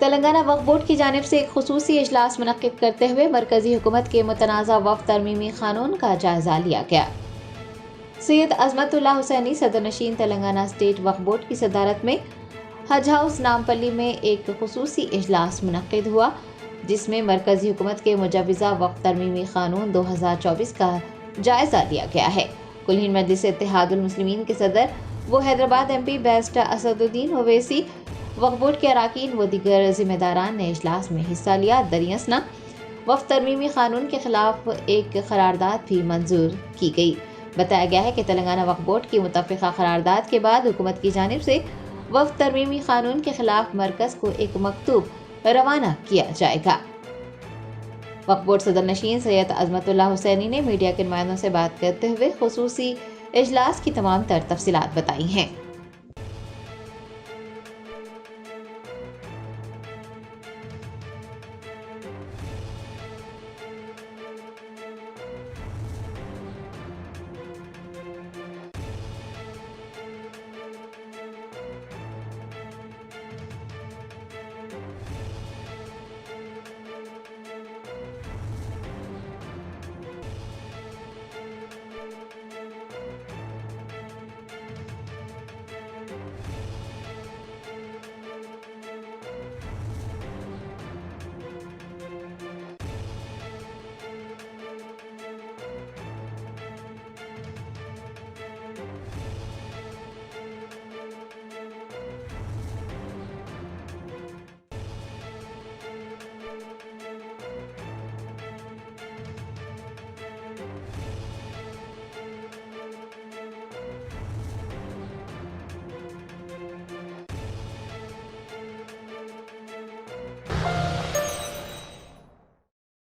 तेलंगाना वक्फ board की जानिब से एक खुसूसी इजलास मुनक्किद करते हुए मरकजी हुकूमत के मुतनाज़ा वक्फ तरमीमी कानून का जायजा लिया गया। सैयद अजमतुल्लाह हुसैनी सदरनशीन तेलंगाना स्टेट वक्फ बोर्ड की सदारत में हज हाउस नामपल्ली में एक खुसूसी इजलास मुनक्किद हुआ, जिसमें मरकजी हुकूमत के मुजव्वज़ा वक्फ तरमीमी कानून 2024 का जायजा लिया गया है। कुल हिंद मजलिस इत्तेहादुल मुस्लिमीन के सदर वो हैदराबाद MP बैरिस्टर असदुद्दीन ओवैसी, वक्फ बोर्ड के अराकीन व दीगर जिम्मेदारान ने इजलास में हिस्सा लिया। दरियासना वक्फ तरमीमी कानून के खिलाफ एक करारदाद भी मंजूर की गई। बताया गया है कि तेलंगाना वक्फ बोर्ड की मुतफ़िक़ा करारदाद के बाद हुकूमत की जानिब से वक्फ तरमीमी कानून के खिलाफ मरकज को एक मकतूब रवाना किया जाएगा। वक्फ बोर्ड सदर नशीन सैयद अजमतुल्लाह हुसैनी ने मीडिया के नुमाइंदों से बात करते हुए खुसूसी इजलास की तमाम तर तफसीलात बताई हैं।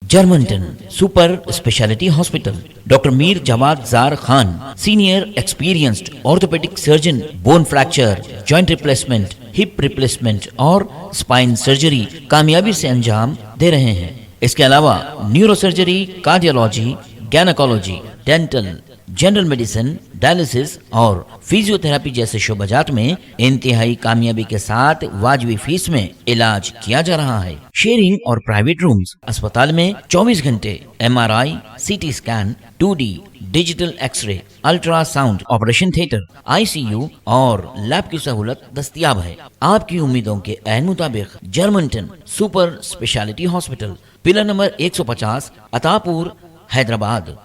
जर्मनटन super speciality hospital, doctor Mir Jawad Jar Khan, senior experienced orthopaedic surgeon, bone fracture, joint replacement, hip replacement और स्पाइन सर्जरी कामयाबी से अंजाम दे रहे हैं। इसके अलावा neuro surgery, cardiology, gynaecology, dental, general medicine, dialysis और फिजियोथेरेपी जैसे शोबाजात में इंतहाई कामयाबी के साथ वाजबी फीस में इलाज किया जा रहा है। शेयरिंग और प्राइवेट रूम्स, अस्पताल में 24 घंटे MRI, CT scan, 2D digital x-ray, ultrasound, operation theatre, ICU और लैब की सहूलत दस्तयाब है। आपकी उम्मीदों के ऐन मुताबिक Germanten super speciality hospital, pillar number 150, Attapur, Hyderabad.